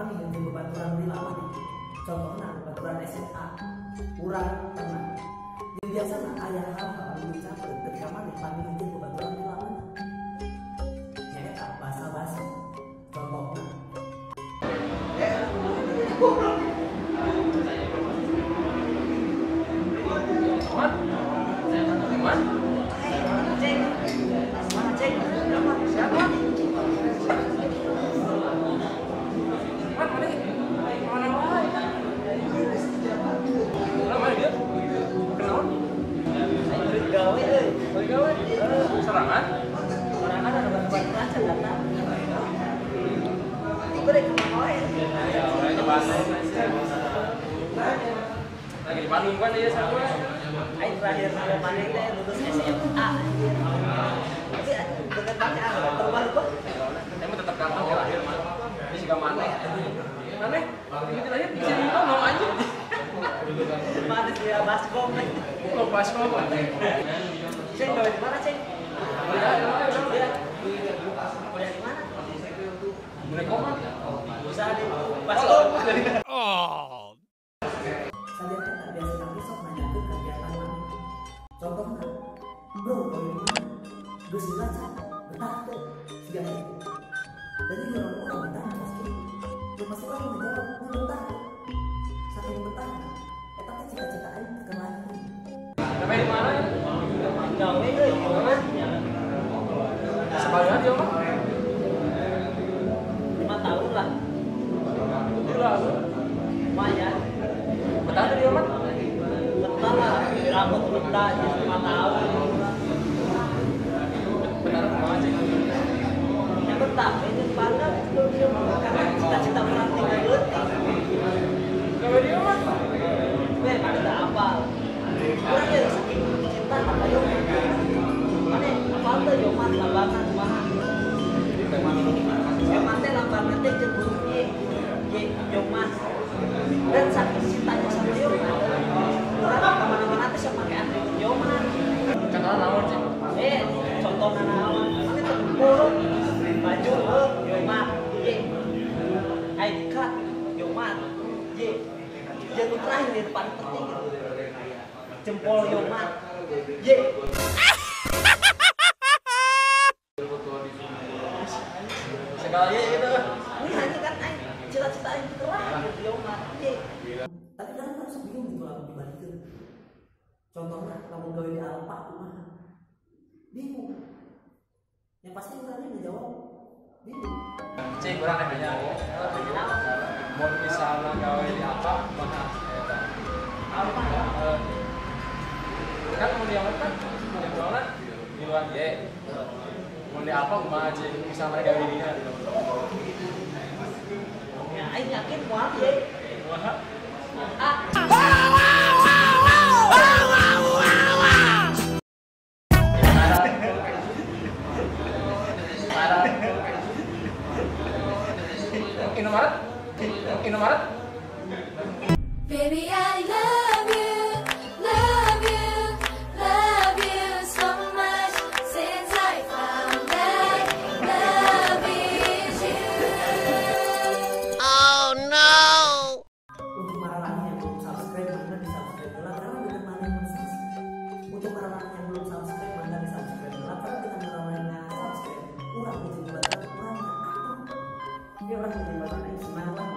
orang yang jadi bebaturan di lawan itu. Contohnya bebaturan SMA, kurang pernah. Jadi biasanya ayah hal-hal yang dicapai ketika mana paling jadi bebaturan di lawan. Ya, bahasa-bahasa. Contohnya. Serangan? Serangan ada bantuan raja datang. Itu dari kemarin. Ya, orang di Bandung. Lagi di Bandung kan dia sama. Aing terakhir sama Mane teh lulus SMA. Tapi dengan banyak terbaru kok. Emang tetap ganteng ya lahir mah. Dia juga Mane. Mane? Ini terakhir di sini ngomong aja. Mana dia baskom nih? Kok pas kok? Ceng gawe di mana, Ceng? Kuliah di mana? Mulai koma. Usaha di baskom. Oh. Saya tak biasa tapi sok nanya ke kegiatan mana. Contohnya, bro, gawe di mana? Geus dibaca, betah tuh, siga gitu. Jadi orang bertanya pasti, lu pasti kan menjawab, betah. Saking betah, eta teh cita-cita aing teu lagi. Sampai di mana ya? Gawe euy, gimana? Sebagian dia mah. 5 tahun lah. Gila. Lumayan. Betah dia mah. Betah lah, rambut betah 5 tahun. Benar apa aja? Ya betah, ini bangga karena cita-cita orang tinggal letih. Gawe dia mah. Weh, mana tak apal. Kurang ya saking cinta sama Yoman. Mana apal tuh Yoman lambangan kumaha. Yoman teh lambangan teh jeung huruf Y. Yoman. Dan saking cintanya sama Yoman. Orang kemana-mana teh sok pakai atribut Yoman. Contohnya naon sih? Contohnya naon? Mana teh huruf baju Yoman. Y. ID card Yoman. Y. Jangan terakhir di depan penting gitu. Jempol Yoman. Y. Sekali gitu. Ini hanya kan aing cita-cita aing terakhir Yoman. Y. Tapi kan harus bingung gitu lah dibalikin. Contohnya kamu gawe di Alfa kumaha? Bingung. Yang pasti orangnya ngejawab bingung. Cing kurang nanya. Mau misalnya gawe di apa? Mana? Alfa. Kan mau di apa kan? Di luar ye. Mau di apa kumaha cing? Misalnya gawe di dinya. Ya aing yakin moal Y. Indomaret? Baby, I love you, love you, love you so much since I found that love is you. Oh no! Untuk para laki yang belum subscribe, maka di subscribe dulu karena kita main sukses. Untuk para laki yang belum subscribe, maka di subscribe dulu karena kita main subscribe. Kurang menjadi batas kurang. Dia orang menjadi batas yang semangat.